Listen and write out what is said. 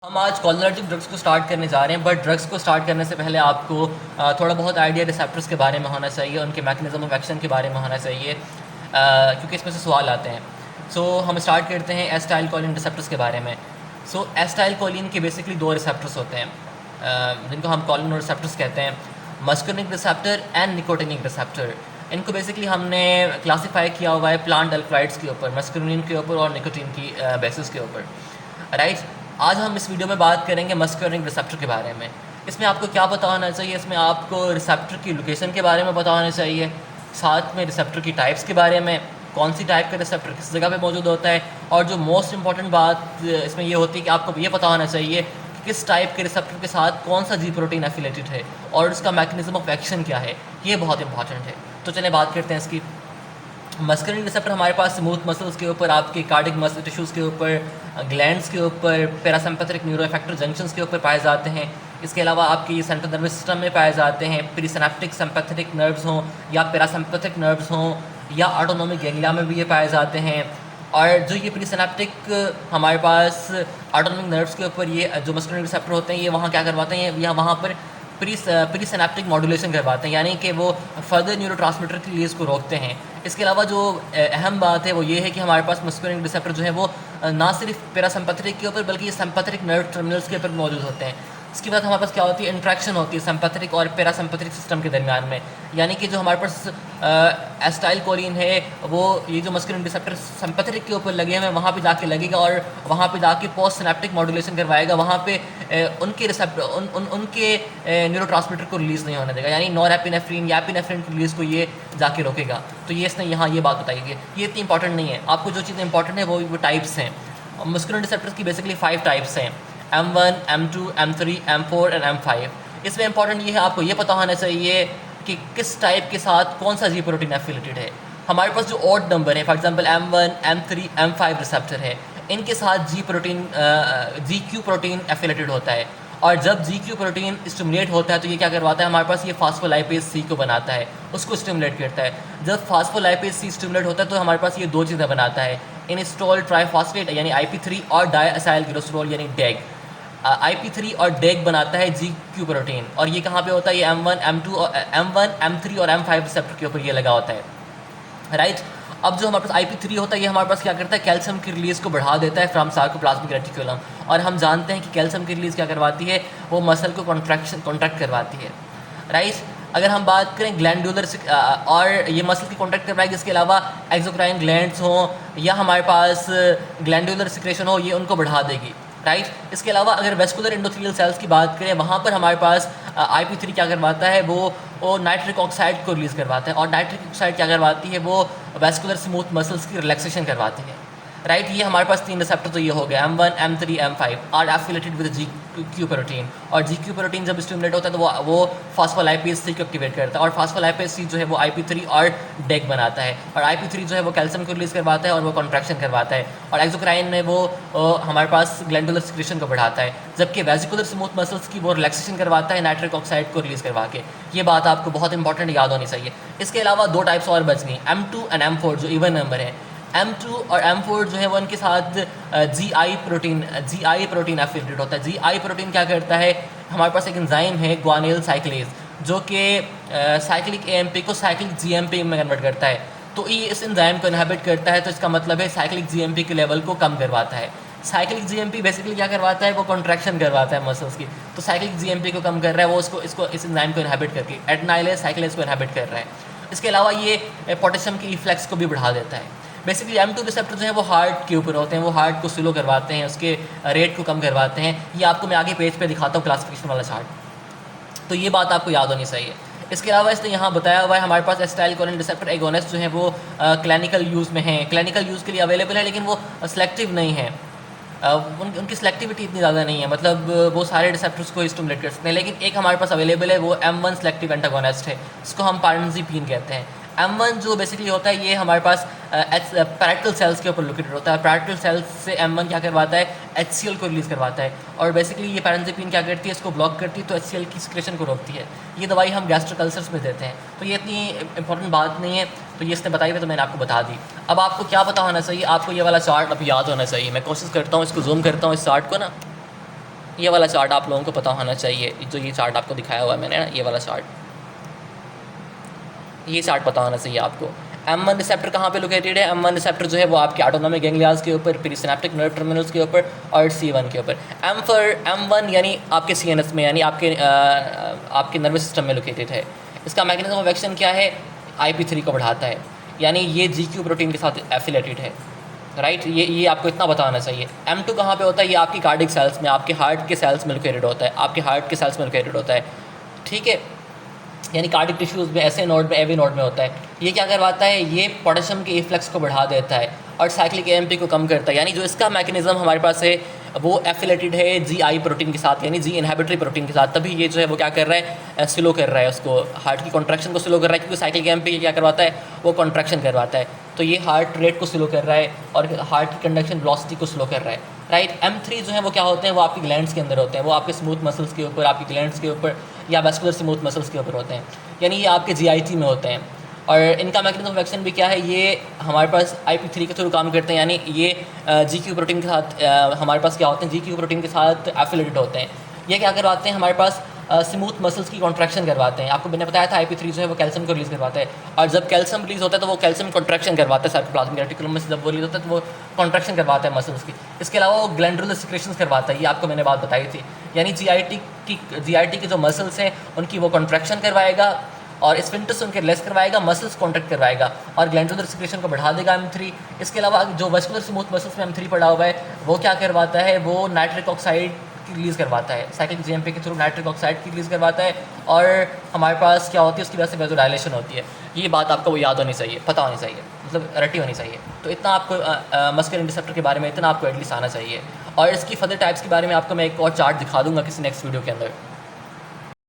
हम आज cholinergic drugs को स्टार्ट करने जा रहे हैं, बट ड्रग्स को स्टार्ट करने से पहले आपको थोड़ा बहुत आइडिया रिसेप्टर्स के बारे में होना चाहिए, उनके मैकेनिज्म ऑफ एक्शन के बारे में होना चाहिए, क्योंकि इसमें से सवाल आते हैं। सो हम स्टार्ट करते हैं एसिटाइल कोलिन रिसेप्टर्स के बारे में। सो एसिटाइल कोलिन के बेसिकली दो रिसेप्टर्स होते हैं, जिनको हम कोलिन रिसेप्टर्स कहते हैं, मस्कर्निक रिसेप्टर एंड निकोटिनिक रिसेप्टर। इनको बेसिकली हमने क्लासीफाई किया हुआ है प्लांट अल्कलॉइड्स के ऊपर, मस्करिन के ऊपर और निकोटिन की बेसिस के ऊपर, राइट। आज हम इस वीडियो में बात करेंगे मस्करिन रिसेप्टर के बारे में। इसमें आपको क्या पता होना चाहिए? इसमें आपको रिसेप्टर की लोकेशन के बारे में पता होना चाहिए, साथ में रिसेप्टर की टाइप्स के बारे में, कौन सी टाइप का रिसेप्टर किस जगह पे मौजूद होता है, और जो मोस्ट इंपॉर्टेंट बात इसमें ये होती है कि आपको ये पता होना चाहिए कि किस टाइप के रिसेप्टर के साथ कौन सा जी प्रोटीन एफिलेटेड है और उसका मैकेनिज्म ऑफ एक्शन क्या है। ये बहुत इंपॉर्टेंट है। तो चलिए बात करते हैं इसकी। मस्करिन रिसेप्टर हमारे पास स्मूथ मसल्स के ऊपर, आपके कार्डिक मसल टिश्यूज़ के ऊपर, ग्लैंड्स के ऊपर, पैरासिम्पैथिक न्यूरो इफेक्टर जंक्शंस के ऊपर पाए जाते हैं। इसके अलावा आपकी सेंट्रल नर्वस सिस्टम में पाए जाते हैं, प्रीसिनेप्टिक सिम्पैथेटिक नर्व्स हों या पैरासिम्पैथिक नर्व्स हों या ऑटोनोमिक गैंग्लिया में भी ये पाए जाते हैं। और जो ये प्रीसिनेप्टिक हमारे पास ऑटोनोमिक नर्व्स के ऊपर ये जो मस्करिन रिसेप्टर होते हैं, ये वहाँ क्या करवाते हैं, या वहाँ पर प्रीसिनेप्टिक मॉड्यूलेशन करवाते हैं, यानी कि वो फर्दर न्यूरोट्रांसमीटर की रिलीज़ को रोकते हैं। इसके अलावा जो अहम बात है वो ये है कि हमारे पास मस्करिन रिसेप्टर जो है वो ना सिर्फ पैरासिम्पैथिक के ऊपर बल्कि ये सिम्पैथिक नर्व टर्मिनल्स के ऊपर मौजूद होते हैं। इसके बाद हमारे पास क्या होती है, इंट्रैक्शन होती है सिम्पैथिक और पैरासिम्पैथिक सिस्टम के दरमियान में, यानी कि जो हमारे पास एसिटाइल कोलिन है वो ये जो मस्करिन रिसेप्टर सिम्पैथिक के ऊपर लगे हुए वहाँ पे जाके लगेगा और वहाँ पे जाके पोस्ट सिनेप्टिक मॉड्यूलेशन करवाएगा, वहाँ पे उनके रिसेप्टर उनके न्यूरोट्रांसमीटर को रिलीज़ नहीं होने देगा, यानी नॉरएपिनेफ्रिन या एपिनेफ्रिन की रिलीज़ को ये जाके रोकेगा। तो ये इसने यहाँ ये बात बताई है। ये इतनी इंपॉर्टेंट नहीं है, आपको जो चीज़ें इंपॉर्टेंट है वो टाइप्स हैं। मस्कुलिन रिसेप्टर्स की बेसिकली 5 टाइप्स हैं, M1, M2, M3, M4 and M5। इसमें इंपॉर्टेंट ये है, आपको ये पता होना चाहिए कि किस टाइप के साथ कौन सा जी प्रोटीन एफिलेटेड है। हमारे पास जो ऑड नंबर है, for example M1, M3, M5 receptor है, इनके साथ GQ प्रोटीन एफिलेटेड होता है। और जब GQ प्रोटीन स्टिमुलेट होता है तो ये क्या करवाता है, हमारे पास ये फास्फोलाइपेज C को बनाता है, उसको स्टिमुलेट करता है। जब फास्फोलाइपेज C स्टिमुलेट होता है तो हमारे पास ये दो चीज़ें बनाता है, इनस्टॉल ट्राइफॉस्फेट यानी IP3 और डायएसाइल ग्लिसरॉल यानी DAG। IP3 और DAG बनाता है GQ प्रोटीन, और ये कहाँ पे होता है, ये M1, M3 और M5 रिसेप्टर के ऊपर ये लगा होता है, राइट। अब जो हमारे पास IP3 होता है ये हमारे पास क्या करता है, कैल्शियम की रिलीज़ को बढ़ा देता है फ्रॉम सार्कोप्लाज्मिक रेटिकुलम, और हम जानते हैं कि कैल्शियम की रिलीज़ क्या करवाती है, वो मसल को कॉन्ट्रैक्ट करवाती है, राइट। अगर हम बात करें ग्लैंडुलर और ये मसल की कॉन्ट्रैक्ट करवाएगी, इसके अलावा एक्सोक्राइन ग्लैंड्स हों या हमारे पास ग्लैंडुलर सिक्रेशन हो, ये उनको बढ़ा देगी, राइट। इसके अलावा अगर वेस्कुलर एंडोथेलियल सेल्स की बात करें, वहाँ पर हमारे पास IP3 क्या करवाता है, वो नाइट्रिक ऑक्साइड को रिलीज़ करवाता है, और नाइट्रिक ऑक्साइड क्या करवाती है, वो वेस्कुलर स्मूथ मसल्स की रिलैक्सेशन करवाती है, राइट। ये हमारे पास 3 रिसेप्टर तो ये हो गया, M1, M3, M5 are affiliated with GQ protein. और GQ प्रोटीन जब स्टिमुलेट होता है तो वो फास्फोलाइपेज C को एक्टिवेट करता है, और फास्फोलाइपेज C जो है वो IP3 और DAG बनाता है, और IP3 जो है वो कैल्शियम को रिलीज़ करवाता है और वो कॉन्ट्रैक्शन करवाता है, और एक्सोक्राइन में वो हमारे पास ग्लैंडुलर सिक्रेशन को बढ़ाता है, जबकि वेसिकुलर स्मूथ मसल्स की वो रिलैक्सेशन करवाता है नाइट्रिक ऑक्साइड को रिलीज़ करवा के। ये बात आपको बहुत इंपॉर्टेंट याद होनी चाहिए। इसके अलावा 2 टाइप्स और बच गई, M2 एंड M4 जो इवन नंबर है। M2 और M4 जो है वो उनके साथ GI प्रोटीन एफिलेटेड होता है। GI प्रोटीन क्या करता है, हमारे पास एक एंजाइम है ग्वानिल साइक्लेज, जो कि साइक्लिक AMP को साइक्लिक GMP में कन्वर्ट करता है। तो ये इस एंजाइम को इनहिबिट करता है, तो इसका मतलब है साइक्लिक GMP के लेवल को कम करवाता है। साइक्लिक GMP बेसिकली क्या करवाता है, वो कॉन्ट्रैक्शन करवाता है मसल्स की, तो साइक्लिक GMP को कम कर रहा है वो इसको इस एंजाइम को इनहिबिट करके एडेनाइल साइक्लेज को इनहिबिट कर रहा है। इसके अलावा ये पोटेशियम की रिफ्लेक्स को भी बढ़ा देता है। बेसिकली M2 रिसेप्टर जो है वो हार्ट के ऊपर होते हैं, वो हार्ट को स्लो करवाते हैं, उसके रेट को कम करवाते हैं। ये आपको मैं आगे पेज पे दिखाता हूँ क्लासिफिकेशन वाला चार्ट, तो ये बात आपको याद होनी चाहिए। इसके अलावा इसने यहाँ बताया हुआ है हमारे पास एसिटाइल कोलिन रिसेप्टर एगोनिस्ट जो है वो क्लिनिकल यूज़ में है, क्लिनिकल यूज़ के लिए अवेलेबल है, लेकिन वो सेलेक्टिव नहीं है, उनकी सेलेक्टिविटी इतनी ज़्यादा नहीं है, मतलब वो सारे रिसेप्टर्स को स्टिमुलेट कर सकते हैं। लेकिन एक हमारे पास अवेलेबल है, वो M1 सेलेक्टिव एंटागोनिस्ट है, इसको हम पार्नजीपिन कहते हैं। M1 जो बेसिकली होता है ये हमारे पास पैरेटल सेल्स के ऊपर लोकेटेड होता है। पैरेटल सेल्स से M1 क्या करवाता है, HCl को रिलीज़ करवाता है, और बेसिकली ये पैरेंजीपिन क्या करती है, इसको ब्लॉक करती है, तो HCl की सिक्रेशन को रोकती है। ये दवाई हम गैस्ट्रिक अल्सर्स में देते हैं, तो ये इतनी इंपॉर्टेंट बात नहीं है, तो ये इसने बताई हुई तो मैंने आपको बता दी। अब आपको क्या पता होना चाहिए, आपको ये वाला चार्ट अब याद होना चाहिए। मैं कोशिश करता हूँ इसको जूम करता हूँ इस चार्ट को ना, ये वाला चार्ट आप लोगों को पता होना चाहिए, जो ये चार्ट आपको दिखाया हुआ है मैंने ना, ये वाला चार्ट, ये चार्ट पता होना चाहिए आपको। M1 रिसेप्टर कहाँ पे लोकेटेड है? M1 रिसेप्टर जो है वो आपके ऑटोनोमिक गैंग्लियाज के ऊपर, प्रीसिनेप्टिक नर्व टर्मिनल्स के ऊपर और C1 के ऊपर। M1 यानी आपके CNS में, यानी आपके नर्वस सिस्टम में लोकेटेड है। इसका मैकेनिज्म ऑफ एक्शन क्या है? IP3 को बढ़ाता है, यानी ये GQ प्रोटीन के साथ एफिलेटेड है, राइट। ये आपको इतना बताना चाहिए। M2 कहाँ पे होता है? ये आपकी कार्डिक सेल्स में, आपके हार्ट के सेल्स में लोकेटेड होता है, आपके हार्ट के सेल्स में लोकेटेड होता है, ठीक है, यानी कार्डिक टिश्यूज़ में, ऐसे नोड में, एवी नोड में होता है। ये क्या करवाता है? ये पोटेशियम के इफ्लक्स को बढ़ा देता है और साइक्लिक AMP को कम करता है। यानी जो इसका मैकेनिज्म हमारे पास है वो एफिलेटेड है GI प्रोटीन के साथ, यानी G इनहिबिटरी प्रोटीन के साथ। तभी ये जो है वो क्या कर रहा है? स्लो कर रहा है उसको, हार्ट की कॉन्ट्रैक्शन को स्लो कर रहा है, क्योंकि साइक्लिक AMP क्या करवाता है? वो कॉन्ट्रैक्शन करवाता है। तो ये हार्ट रेट को स्लो कर रहा है और हार्ट की कंडक्शन वेलोसिटी को स्लो कर रहा है, राइट। M3 जो है वो क्या होते हैं? वो आपकी ग्लैंड्स के अंदर होते हैं, वो आपके स्मूथ मसल्स के ऊपर, आपकी ग्लैंड्स के ऊपर या वेस्कुलर स्मूथ मसल्स के ऊपर होते हैं, यानी ये आपके GIT में होते हैं। और इनका मैकेनिज्म ऑफ एक्शन भी क्या है? ये हमारे पास IP3 के थ्रू काम करते हैं, यानी ये GQ प्रोटीन के साथ हमारे पास क्या होते हैं? GQ प्रोटीन के साथ एफिलेटेड होते हैं। ये क्या करवाते हैं? हमारे पास स्मूथ मसल्स की कॉन्ट्रैक्शन करवाते हैं। आपको मैंने बताया था IP3 जो है वो कैल्शियम को रिलीज़ करवाता है, और जब कैल्शियम रिलीज़ होता है तो वो कैल्शियम कॉन्ट्रैक्शन करवाता है साइटोप्लाज्मिक रेटिकुलम में से। जब वो रिलीज होता है तो वो कॉन्ट्रैक्शन करवाता है मसल्स की। इसके अलावा वो ग्लैंडुलर सिक्रेशंस करवाता है, ये आपको मैंने बात बताई थी। यानी GIT की जो मसल्स हैं उनकी वो कॉन्ट्रैक्शन करवाएगा और स्फिंक्टर्स उनके लेस करवाएगा, मसल्स कॉन्ट्रैक्ट करवाएगा और ग्लैंडुलर सिक्रेशन को बढ़ा देगा M3। इसके अलावा जो वेस्कुलर स्मूथ मसल्स में M3 पड़ा हुआ है वो क्या करवाता है? वो नाइट्रिक ऑक्साइड की रिलीज़ करवाता है, साइक्लिक GMP के थ्रू नाइट्रिक ऑक्साइड की रिलीज़ करवाता है, और हमारे पास क्या होती है? उसकी वजह से वेज़ोडाइलेशन होती है। ये बात आपको वो याद होनी चाहिए, पता होनी चाहिए, मतलब रटी होनी चाहिए। तो इतना आपको मस्कुलर इंटरसेप्टर के बारे में इतना आपको एटलीस्ट आना चाहिए। और इसकी फर्दर टाइप्स के बारे में आपको मैं एक और चार्ट दिखा दूंगा किसी नेक्स्ट वीडियो के अंदर।